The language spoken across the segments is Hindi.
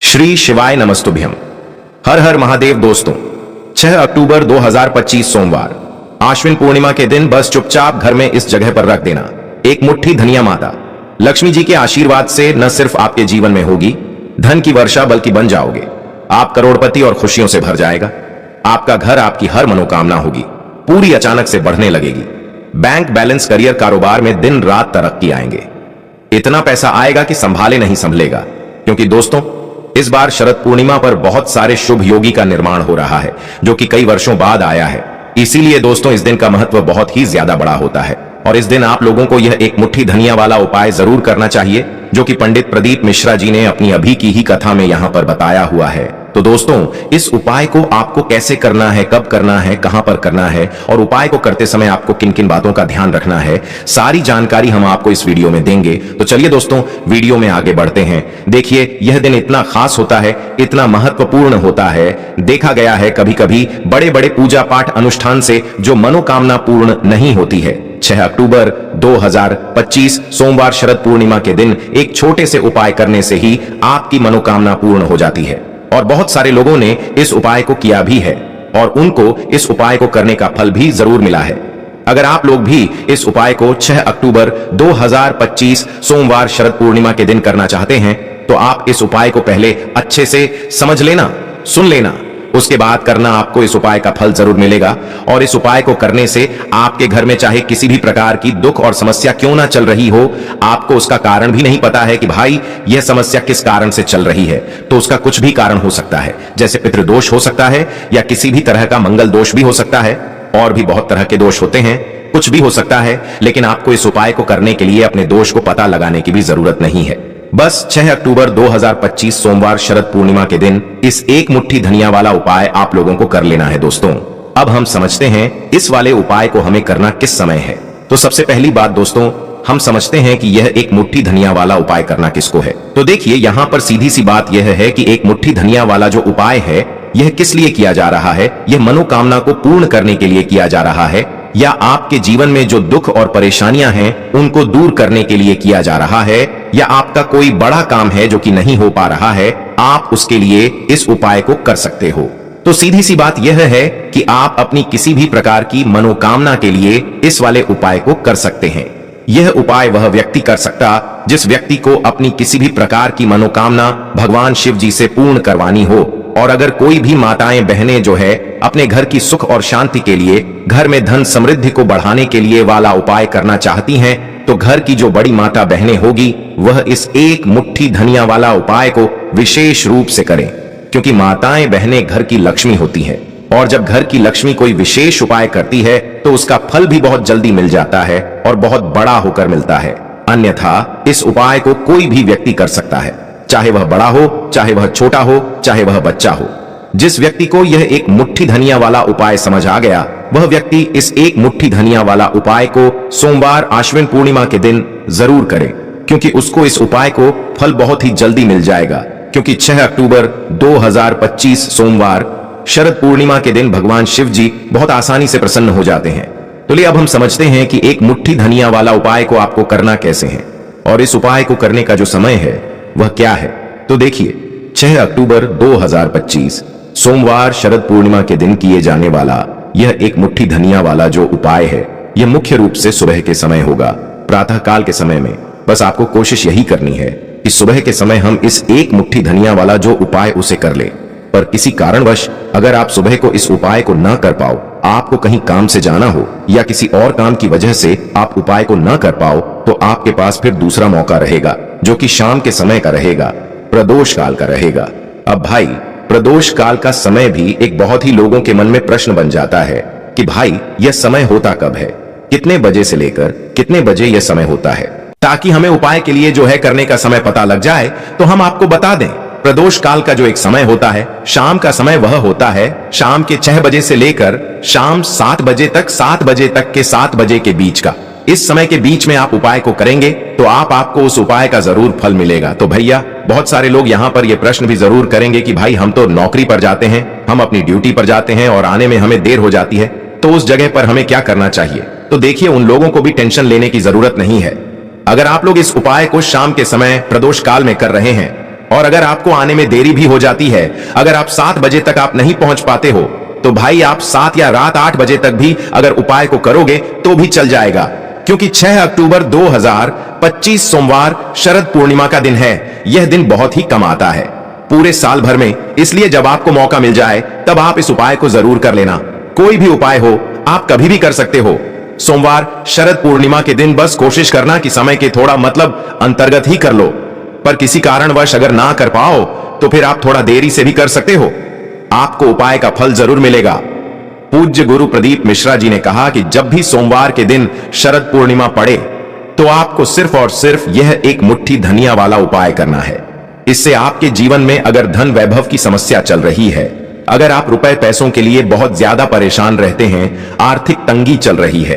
श्री शिवाय नमस्तुभ्यम। हर हर महादेव। दोस्तों, 6 अक्टूबर 2025 सोमवार, आश्विन पूर्णिमा के दिन बस चुपचाप घर में इस जगह पर रख देना एक मुट्ठी धनिया। माता लक्ष्मी जी के आशीर्वाद से न सिर्फ आपके जीवन में होगी धन की वर्षा, बल्कि बन जाओगे आप करोड़पति और खुशियों से भर जाएगा। आपका घर, आपकी हर मनोकामना होगी पूरी अचानक से बढ़ने लगेगी। बैंक बैलेंस, करियर, कारोबार में दिन रात तरक्की आएंगे। इतना पैसा आएगा कि संभाले नहीं संभलेगा। क्योंकि दोस्तों, इस बार शरद पूर्णिमा पर बहुत सारे शुभ योगी का निर्माण हो रहा है, जो कि कई वर्षों बाद आया है। इसीलिए दोस्तों, इस दिन का महत्व बहुत ही ज्यादा बड़ा होता है और इस दिन आप लोगों को यह एक मुट्ठी धनिया वाला उपाय जरूर करना चाहिए, जो कि पंडित प्रदीप मिश्रा जी ने अपनी अभी की ही कथा में यहां पर बताया हुआ है। तो दोस्तों, इस उपाय को आपको कैसे करना है, कब करना है, कहां पर करना है और उपाय को करते समय आपको किन किन बातों का ध्यान रखना है, सारी जानकारी हम आपको इस वीडियो में देंगे। तो चलिए दोस्तों, वीडियो में आगे बढ़ते हैं। देखिए, यह दिन इतना खास होता है, इतना महत्वपूर्ण होता है। देखा गया है कभी कभी बड़े बड़े पूजा पाठ अनुष्ठान से जो मनोकामना पूर्ण नहीं होती है। 6 अक्टूबर 2025 सोमवार शरद पूर्णिमा के दिन एक छोटे से उपाय करने से ही आपकी मनोकामना पूर्ण हो जाती है। और बहुत सारे लोगों ने इस उपाय को किया भी है और उनको इस उपाय को करने का फल भी जरूर मिला है। अगर आप लोग भी इस उपाय को 6 अक्टूबर 2025 सोमवार शरद पूर्णिमा के दिन करना चाहते हैं, तो आप इस उपाय को पहले अच्छे से समझ लेना, सुन लेना, उसके बाद करना। आपको इस उपाय का फल जरूर मिलेगा। और इस उपाय को करने से आपके घर में चाहे किसी भी प्रकार की दुख और समस्या क्यों ना चल रही हो, आपको उसका कारण भी नहीं पता है कि भाई यह समस्या किस कारण से चल रही है, तो उसका कुछ भी कारण हो सकता है। जैसे पितृदोष हो सकता है या किसी भी तरह का मंगल दोष भी हो सकता है, और भी बहुत तरह के दोष होते हैं, कुछ भी हो सकता है। लेकिन आपको इस उपाय को करने के लिए अपने दोष को पता लगाने की भी जरूरत नहीं है। बस 6 अक्टूबर 2025 सोमवार शरद पूर्णिमा के दिन इस एक मुट्ठी धनिया वाला उपाय आप लोगों को कर लेना है। दोस्तों, अब हम समझते हैं इस वाले उपाय को हमें करना किस समय है। तो सबसे पहली बात दोस्तों, हम समझते हैं कि यह एक मुट्ठी धनिया वाला उपाय करना किसको है। तो देखिए, यहाँ पर सीधी सी बात यह है कि एक मुट्ठी धनिया वाला जो उपाय है, यह किस लिए किया जा रहा है। यह मनोकामना को पूर्ण करने के लिए किया जा रहा है, या आपके जीवन में जो दुख और परेशानियां हैं उनको दूर करने के लिए किया जा रहा है, या आपका कोई बड़ा काम है जो कि नहीं हो पा रहा है, आप उसके लिए इस उपाय को कर सकते हो। तो सीधी सी बात यह है कि आप अपनी किसी भी प्रकार की मनोकामना के लिए इस वाले उपाय को कर सकते हैं। यह उपाय वह व्यक्ति कर सकता जिस व्यक्ति को अपनी किसी भी प्रकार की मनोकामना भगवान शिव जी से पूर्ण करवानी हो। और अगर कोई भी माताएं बहनें जो है अपने घर की सुख और शांति के लिए, घर में धन समृद्धि को बढ़ाने के लिए वाला उपाय करना चाहती हैं, तो घर की जो बड़ी माता बहनें होगी वह इस एक मुट्ठी धनिया वाला उपाय को विशेष रूप से करें। क्योंकि माताएं बहनें घर की लक्ष्मी होती हैं, और जब घर की लक्ष्मी कोई विशेष उपाय करती है तो उसका फल भी बहुत जल्दी मिल जाता है और बहुत बड़ा होकर मिलता है। अन्यथा इस उपाय को कोई भी व्यक्ति कर सकता है, चाहे वह बड़ा हो, चाहे वह छोटा हो, चाहे वह बच्चा हो। जिस व्यक्ति को यह एक मुट्ठी धनिया वाला उपाय समझ आ गया, वह व्यक्ति इस एक मुट्ठी धनिया वाला उपाय को सोमवार आश्विन पूर्णिमा के दिन जरूर करे, क्योंकि उसको इस उपाय को फल बहुत ही जल्दी मिल जाएगा। क्योंकि 6 अक्टूबर 2025 सोमवार शरद पूर्णिमा के दिन भगवान शिव जी बहुत आसानी से प्रसन्न हो जाते हैं। तो लिए अब हम समझते हैं कि एक मुट्ठी धनिया वाला उपाय को आपको करना कैसे है और इस उपाय को करने का जो समय है वह क्या है। तो देखिए, 6 अक्टूबर 2025 सोमवार शरद पूर्णिमा के दिन किए जाने वाला यह एक मुट्ठी धनिया वाला जो उपाय है, यह मुख्य रूप से सुबह के समय होगा, प्रातः काल के समय में। बस आपको कोशिश यही करनी है कि सुबह के समय हम इस एक मुट्ठी धनिया वाला जो उपाय उसे कर ले। पर किसी कारणवश अगर आप सुबह को इस उपाय को ना कर पाओ, आपको कहीं काम से जाना हो या किसी और काम की वजह से आप उपाय को ना कर पाओ, तो आपके पास फिर दूसरा मौका रहेगा, जो कि शाम के समय का रहेगा, प्रदोष काल का रहेगा। अब भाई, प्रदोष काल का समय भी एक बहुत ही लोगों के मन में प्रश्न बन जाता है कि भाई यह समय होता कब है, कितने बजे से लेकर कितने बजे यह समय होता है। ताकि हमें उपाय के लिए जो है करने का समय पता लग जाए, तो हम आपको बता दें। प्रदोष काल का जो एक समय होता है, शाम का समय, वह होता है शाम के 6 बजे से लेकर शाम 7 बजे तक, 7 बजे तक के 7 बजे के बीच का। इस समय के बीच में आप उपाय को करेंगे तो आपको उस उपाय का जरूर फल मिलेगा। तो भैया, बहुत सारे लोग यहाँ पर यह प्रश्न भी जरूर करेंगे कि भाई हम तो नौकरी पर जाते हैं, हम अपनी ड्यूटी पर जाते हैं और आने में हमें देर हो जाती है, तो उस जगह पर हमें क्या करना चाहिए। तो देखिए, उन लोगों को भी टेंशन लेने की जरूरत नहीं है। अगर आप लोग इस उपाय को शाम के समय प्रदोष काल में कर रहे हैं, और अगर आपको आने में देरी भी हो जाती है, अगर आप 7 बजे तक आप नहीं पहुंच पाते हो, तो भाई आप 7 या रात 8 बजे तक भी अगर उपाय को करोगे तो भी चल जाएगा, क्योंकि 6 अक्टूबर 2025 सोमवार शरद पूर्णिमा का दिन है। यह दिन बहुत ही कम आता है पूरे साल भर में, इसलिए जब आपको मौका मिल जाए तब आप इस उपाय को जरूर कर लेना। कोई भी उपाय हो आप कभी भी कर सकते हो। सोमवार शरद पूर्णिमा के दिन बस कोशिश करना कि समय के थोड़ा मतलब अंतर्गत ही कर लो, पर किसी कारणवश अगर ना कर पाओ तो फिर आप थोड़ा देरी से भी कर सकते हो, आपको उपाय का फल जरूर मिलेगा। पूज्य गुरु प्रदीप मिश्रा जी ने कहा कि जब भी सोमवार के दिन शरद पूर्णिमा पड़े तो आपको सिर्फ और सिर्फ यह एक मुट्ठी धनिया वाला उपाय करना है। इससे आपके जीवन में अगर धन वैभव की समस्या चल रही है, अगर आप रुपए पैसों के लिए बहुत ज्यादा परेशान रहते हैं, आर्थिक तंगी चल रही है,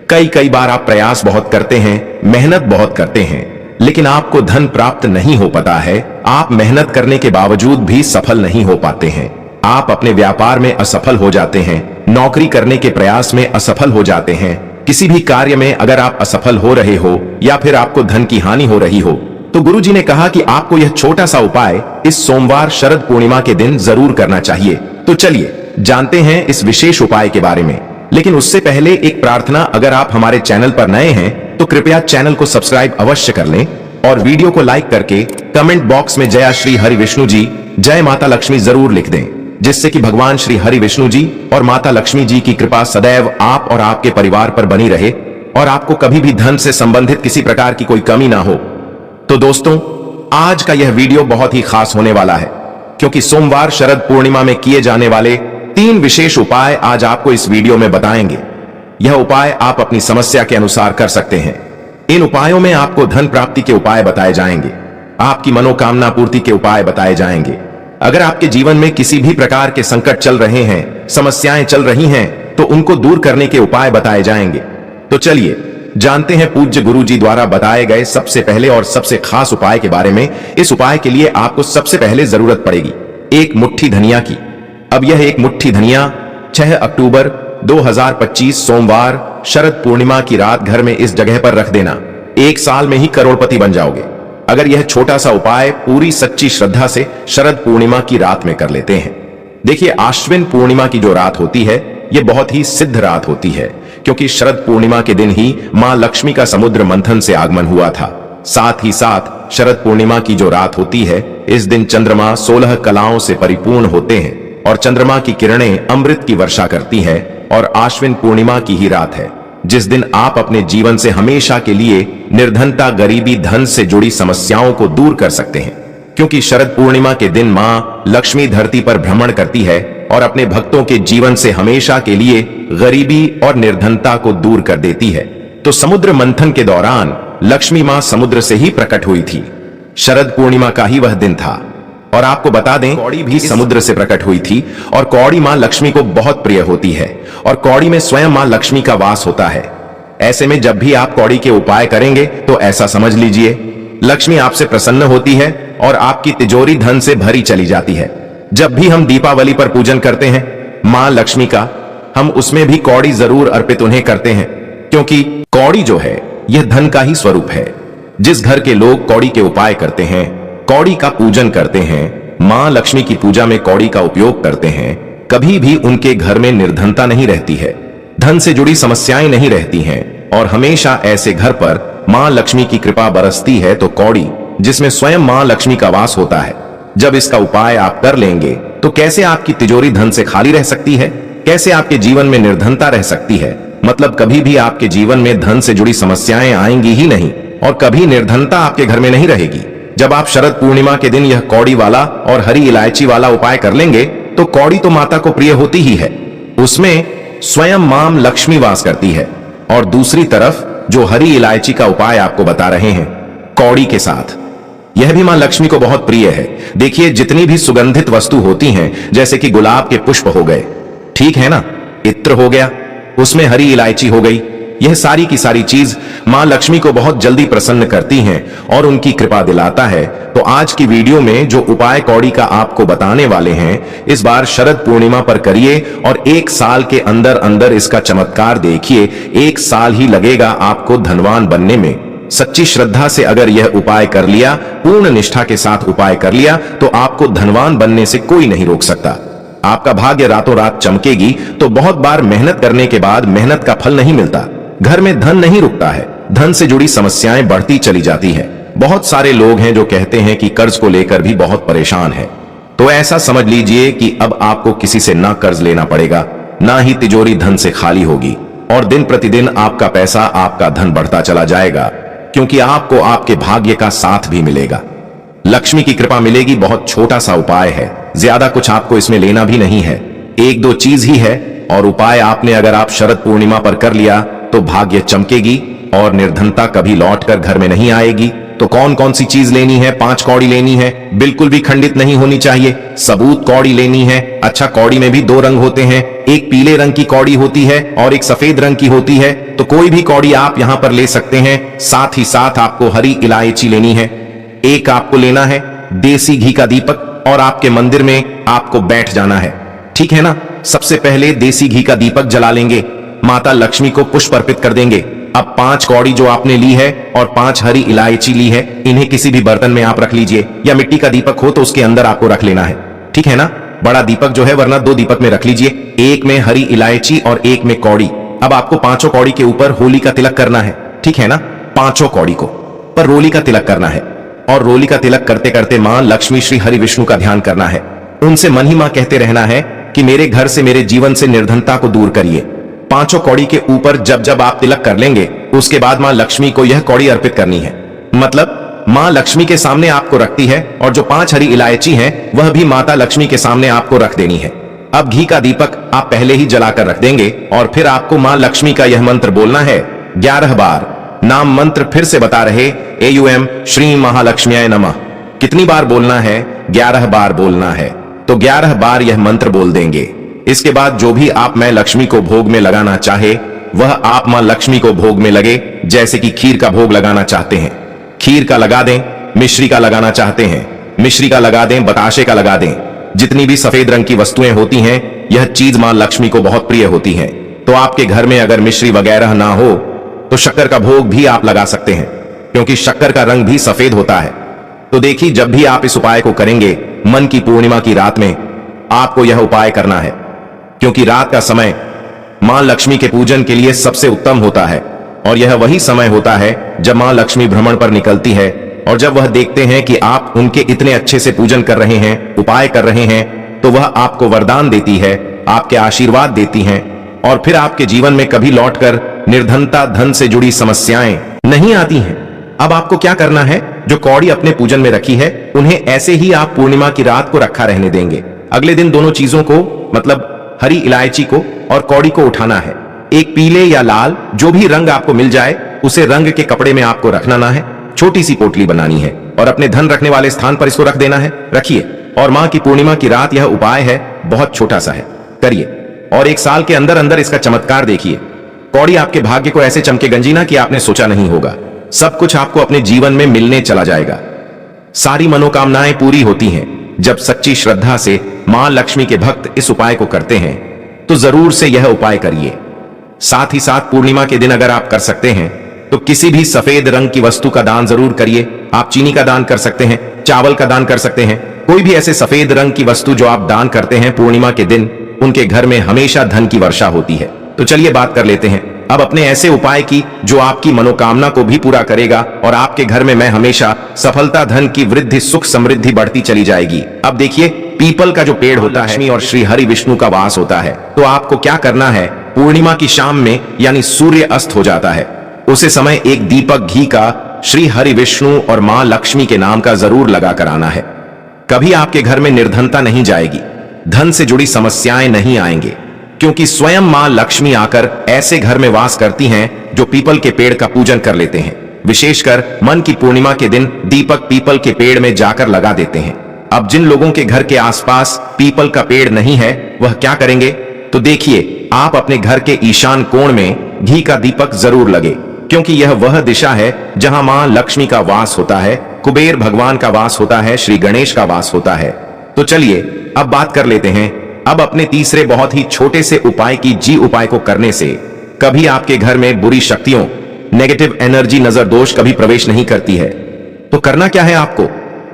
कई बार आप प्रयास बहुत करते हैं, मेहनत बहुत करते हैं, लेकिन आपको धन प्राप्त नहीं हो पाता है, आप मेहनत करने के बावजूद भी सफल नहीं हो पाते हैं, आप अपने व्यापार में असफल हो जाते हैं, नौकरी करने के प्रयास में असफल हो जाते हैं, किसी भी कार्य में अगर आप असफल हो रहे हो या फिर आपको धन की हानि हो रही हो, तो गुरु जी ने कहा कि आपको यह छोटा सा उपाय इस सोमवार शरद पूर्णिमा के दिन जरूर करना चाहिए। तो चलिए जानते हैं इस विशेष उपाय के बारे में, लेकिन उससे पहले एक प्रार्थना, अगर आप हमारे चैनल पर नए हैं तो कृपया चैनल को सब्सक्राइब अवश्य कर लें और वीडियो को लाइक करके कमेंट बॉक्स में जय श्री हरि विष्णु जी, जय माता लक्ष्मी जरूर लिख दें, जिससे कि भगवान श्री हरि विष्णु जी और माता लक्ष्मी जी की कृपा सदैव आप और आपके परिवार पर बनी रहे और आपको कभी भी धन से संबंधित किसी प्रकार की कोई कमी ना हो। तो दोस्तों, आज का यह वीडियो बहुत ही खास होने वाला है, क्योंकि सोमवार शरद पूर्णिमा में किए जाने वाले 3 विशेष उपाय आज आपको इस वीडियो में बताएंगे। यह उपाय आप अपनी समस्या के अनुसार कर सकते हैं। इन उपायों में आपको धन प्राप्ति के उपाय बताए जाएंगे, आपकी मनोकामना पूर्ति के उपाय बताए जाएंगे। अगर आपके जीवन में किसी भी प्रकार के संकट चल रहे हैं, समस्याएं चल रही हैं, तो उनको दूर करने के उपाय बताए जाएंगे। तो चलिए जानते हैं पूज्य गुरु जी द्वारा बताए गए सबसे पहले और सबसे खास उपाय के बारे में। इस उपाय के लिए आपको सबसे पहले जरूरत पड़ेगी एक मुट्ठी धनिया की। अब यह एक मुट्ठी धनिया 6 अक्टूबर 2025 सोमवार शरद पूर्णिमा की रात घर में इस जगह पर रख देना। 1 साल में ही करोड़पति बन जाओगे अगर यह छोटा सा उपाय पूरी सच्ची श्रद्धा से शरद पूर्णिमा की रात में कर लेते हैं। देखिए, आश्विन पूर्णिमा की जो रात होती है यह बहुत ही सिद्ध रात होती है, क्योंकि शरद पूर्णिमा के दिन ही मां लक्ष्मी का समुद्र मंथन से आगमन हुआ था। साथ ही साथ शरद पूर्णिमा की जो रात होती है, इस दिन चंद्रमा 16 कलाओं से परिपूर्ण होते हैं और चंद्रमा की किरणें अमृत की वर्षा करती है। और आश्विन पूर्णिमा की ही रात है जिस दिन आप अपने जीवन से हमेशा के लिए निर्धनता, गरीबी, धन से जुड़ी समस्याओं को दूर कर सकते हैं, क्योंकि शरद पूर्णिमा के दिन मां लक्ष्मी धरती पर भ्रमण करती है और अपने भक्तों के जीवन से हमेशा के लिए गरीबी और निर्धनता को दूर कर देती है। तो समुद्र मंथन के दौरान लक्ष्मी मां समुद्र से ही प्रकट हुई थी। शरद पूर्णिमा का ही वह दिन था। और आपको बता दें, कौड़ी भी समुद्र से प्रकट हुई थी और कौड़ी मां लक्ष्मी को बहुत प्रिय होती है और कौड़ी में स्वयं मां लक्ष्मी का वास होता है। ऐसे में जब भी आप कौड़ी के उपाय करेंगे तो ऐसा समझ लीजिए लक्ष्मी आपसे प्रसन्न होती है और आपकी तिजोरी धन से भरी चली जाती है। जब भी हम दीपावली पर पूजन करते हैं मां लक्ष्मी का, हम उसमें भी कौड़ी जरूर अर्पित उन्हें करते हैं, क्योंकि कौड़ी जो है यह धन का ही स्वरूप है। जिस घर के लोग कौड़ी के उपाय करते हैं, कौड़ी का पूजन करते हैं, मां लक्ष्मी की पूजा में कौड़ी का उपयोग करते हैं, कभी भी उनके घर में निर्धनता नहीं रहती है, धन से जुड़ी समस्याएं नहीं रहती हैं और हमेशा ऐसे घर पर मां लक्ष्मी की कृपा बरसती है। तो कौड़ी जिसमें स्वयं मां लक्ष्मी का वास होता है, जब इसका उपाय आप कर लेंगे तो कैसे आपकी तिजोरी धन से खाली रह सकती है, कैसे आपके जीवन में निर्धनता रह सकती है, मतलब कभी भी आपके जीवन में धन से जुड़ी समस्याएं आएंगी ही नहीं और कभी निर्धनता आपके घर में नहीं रहेगी। जब आप शरद पूर्णिमा के दिन यह कौड़ी वाला और हरी इलायची वाला उपाय कर लेंगे तो कौड़ी तो माता को प्रिय होती ही है, उसमें स्वयं मां लक्ष्मी वास करती है। और दूसरी तरफ जो हरी इलायची का उपाय आपको बता रहे हैं कौड़ी के साथ, यह भी मां लक्ष्मी को बहुत प्रिय है। देखिए, जितनी भी सुगंधित वस्तु होती हैं, जैसे कि गुलाब के पुष्प हो गए, ठीक है ना, इत्र हो गया, उसमें हरी इलायची हो गई, यह सारी की सारी चीज मां लक्ष्मी को बहुत जल्दी प्रसन्न करती हैं और उनकी कृपा दिलाता है। तो आज की वीडियो में जो उपाय कौड़ी का आपको बताने वाले हैं, इस बार शरद पूर्णिमा पर करिए और 1 साल के अंदर अंदर इसका चमत्कार देखिए। 1 साल ही लगेगा आपको धनवान बनने में सच्ची श्रद्धा से अगर यह उपाय कर लिया, पूर्ण निष्ठा के साथ उपाय कर लिया, तो आपको धनवान बनने से कोई नहीं रोक सकता। आपका भाग्य रातों रात चमकेगी। तो बहुत बार मेहनत करने के बाद मेहनत का फल नहीं मिलता, घर में धन नहीं रुकता है, धन से जुड़ी समस्याएं बढ़ती चली जाती है। बहुत सारे लोग हैं जो कहते हैं कि कर्ज को लेकर भी बहुत परेशान है। तो ऐसा समझ लीजिए कि अब आपको किसी से ना कर्ज लेना पड़ेगा, ना ही तिजोरी धन से खाली होगी, और दिन प्रतिदिन आपका पैसा, आपका धन बढ़ता चला जाएगा, क्योंकि आपको आपके भाग्य का साथ भी मिलेगा। लक्ष्मी की कृपा मिलेगी। बहुत छोटा सा उपाय है, ज्यादा कुछ आपको इसमें लेना भी नहीं है, एक दो चीज ही है। और उपाय आपने अगर आप शरद पूर्णिमा पर कर लिया तो भाग्य चमकेगी और निर्धनता कभी लौटकर घर में नहीं आएगी। तो कौन कौन सी चीज लेनी है? 5 कौड़ी लेनी है, बिल्कुल भी खंडित नहीं होनी चाहिए। सबूत कौड़ी लेनी है। अच्छा, कौड़ी में भी 2 रंग होते हैं, एक पीले रंग की कौड़ी होती है और एक सफेद रंग की होती है। तो कोई भी कौड़ी आप यहां पर ले सकते हैं। साथ ही साथ आपको हरी इलायची लेनी है। एक आपको लेना है देसी घी का दीपक, और आपके मंदिर में आपको बैठ जाना है, ठीक है ना। सबसे पहले देसी घी का दीपक जला लेंगे, माता लक्ष्मी को पुष्प अर्पित कर देंगे। अब 5 कौड़ी जो आपने ली है और 5 हरी इलायची ली है, इन्हें किसी भी बर्तन में आप रख लीजिए, या मिट्टी का दीपक हो तो उसके अंदर आपको रख लेना है, ठीक है ना। बड़ा दीपक जो है, वरना 2 दीपक में रख लीजिए, एक में हरी इलायची और एक में कौड़ी। अब आपको 5 कौड़ी के ऊपर होली का तिलक करना है, ठीक है ना। 5 कौड़ी को पर रोली का तिलक करना है, और रोली का तिलक करते करते मां लक्ष्मी श्री हरि विष्णु का ध्यान करना है। उनसे मन ही मां कहते रहना है कि मेरे घर से, मेरे जीवन से निर्धनता को दूर करिए। 5 कौड़ी के ऊपर जब जब आप तिलक कर लेंगे, उसके बाद मां लक्ष्मी को यह कौड़ी अर्पित करनी है। मतलब मां लक्ष्मी के सामने आपको रखती है, और जो 5 हरी इलायची है वह भी माता लक्ष्मी के सामने आपको रख देनी है। अब घी का दीपक आप पहले ही जलाकर रख देंगे, और फिर आपको मां लक्ष्मी का यह मंत्र बोलना है 11 बार। नाम मंत्र फिर से बता रहे, AUM श्री महालक्ष्म्याय नमः। कितनी बार बोलना है? 11 बार बोलना है। तो 11 बार यह मंत्र बोल देंगे। इसके बाद जो भी आप मां लक्ष्मी को भोग में लगाना चाहे, वह आप मां लक्ष्मी को भोग में लगे। जैसे कि खीर का भोग लगाना चाहते हैं, खीर का लगा दें। मिश्री का लगाना चाहते हैं, मिश्री का लगा दें। बताशे का लगा दें। जितनी भी सफेद रंग की वस्तुएं होती हैं, यह चीज मां लक्ष्मी को बहुत प्रिय होती है। तो आपके घर में अगर मिश्री वगैरह ना हो तो शक्कर का भोग भी आप लगा सकते हैं, क्योंकि शक्कर का रंग भी सफेद होता है। तो देखिए, जब भी आप इस उपाय को करेंगे, मन की पूर्णिमा की रात में आपको यह उपाय करना है, क्योंकि रात का समय मां लक्ष्मी के पूजन के लिए सबसे उत्तम होता है। और यह वही समय होता है जब मां लक्ष्मी भ्रमण पर निकलती है, और जब वह देखते हैं कि आप उनके इतने अच्छे से पूजन कर रहे हैं, उपाय कर रहे हैं, तो वह आपको वरदान देती है, आपके आशीर्वाद देती हैं, और फिर आपके जीवन में कभी लौटकर निर्धनता, धन से जुड़ी समस्याएं नहीं आती हैं। अब आपको क्या करना है? जो कौड़ी अपने पूजन में रखी है, उन्हें ऐसे ही आप पूर्णिमा की रात को रखा रहने देंगे। अगले दिन दोनों चीजों को, मतलब हरी इलायची को और कौड़ी को उठाना है। एक पीले या लाल, जो भी रंग आपको मिल जाए, उसे रंग के कपड़े में आपको रखना ना है। छोटी सी पोटली बनानी है और अपने धन रखने वाले स्थान पर इसको रख देना है। रखिए, और मां की पूर्णिमा की रात यह उपाय है, बहुत छोटा सा है, करिए, और 1 साल के अंदर अंदर इसका चमत्कार देखिए। कौड़ी आपके भाग्य को ऐसे चमके गंजीना कि आपने सोचा नहीं होगा। सब कुछ आपको अपने जीवन में मिलने चला जाएगा। सारी मनोकामनाएं पूरी होती हैं जब सच्ची श्रद्धा से मां लक्ष्मी के भक्त इस उपाय को करते हैं। तो जरूर से यह उपाय करिए। साथ ही साथ पूर्णिमा के दिन अगर आप कर सकते हैं तो किसी भी सफेद रंग की वस्तु का दान जरूर करिए। आप चीनी का दान कर सकते हैं, चावल का दान कर सकते हैं। कोई भी ऐसे सफेद रंग की वस्तु जो आप दान करते हैं पूर्णिमा के दिन, उनके घर में हमेशा धन की वर्षा होती है। तो चलिए बात कर लेते हैं अब अपने ऐसे उपाय की जो आपकी मनोकामना को भी पूरा करेगा, और आपके घर में मैं हमेशा सफलता, धन की वृद्धि, सुख समृद्धि बढ़ती चली जाएगी। अब देखिए, पीपल का जो पेड़ होता है, लक्ष्मी और श्री हरि विष्णु का वास होता है। तो आपको क्या करना है? पूर्णिमा की शाम में, यानी सूर्य अस्त हो जाता है, उसी समय एक दीपक घी का श्री हरि विष्णु और मां लक्ष्मी के नाम का जरूर लगा कर आना है। कभी आपके घर में निर्धनता नहीं जाएगी, धन से जुड़ी समस्याएं नहीं आएंगे, क्योंकि स्वयं मां लक्ष्मी आकर ऐसे घर में वास करती हैं जो पीपल के पेड़ का पूजन कर लेते हैं। विशेषकर मन की पूर्णिमा के दिन दीपक पीपल के पेड़ में जाकर लगा देते हैं। अब जिन लोगों के घर के आसपास पीपल का पेड़ नहीं है, वह क्या करेंगे? तो देखिए, आप अपने घर के ईशान कोण में घी का दीपक जरूर लगे, क्योंकि यह वह दिशा है जहां मां लक्ष्मी का वास होता है, कुबेर भगवान का वास होता है, श्री गणेश का वास होता है। तो चलिए अब बात कर लेते हैं अब अपने तीसरे बहुत ही छोटे से उपाय की। जी उपाय को करने से कभी आपके घर में बुरी शक्तियों नेगेटिव एनर्जी, नजर दोष कभी प्रवेश नहीं करती है। तो करना क्या है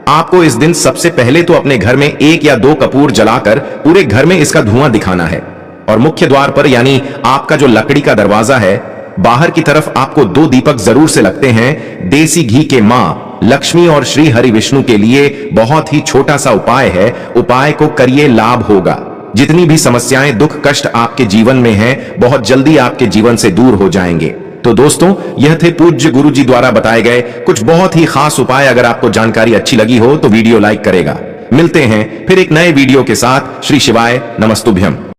आपको इस दिन सबसे पहले तो अपने घर में 1 या 2 कपूर जलाकर पूरे घर में इसका धुआं दिखाना है। और मुख्य द्वार पर, यानी आपका जो लकड़ी का दरवाजा है, बाहर की तरफ आपको 2 दीपक जरूर से लगते हैं। देसी घी के मां लक्ष्मी और श्री हरि विष्णु के लिए बहुत ही छोटा सा उपाय है। उपाय को करिए, लाभ होगा। जितनी भी समस्याएं, दुख, कष्ट आपके जीवन में हैं, बहुत जल्दी आपके जीवन से दूर हो जाएंगे। तो दोस्तों, यह थे पूज्य गुरु जी द्वारा बताए गए कुछ बहुत ही खास उपाय। अगर आपको जानकारी अच्छी लगी हो तो वीडियो लाइक करेगा। मिलते हैं फिर एक नए वीडियो के साथ। श्री शिवाय नमस्तुभ्यम।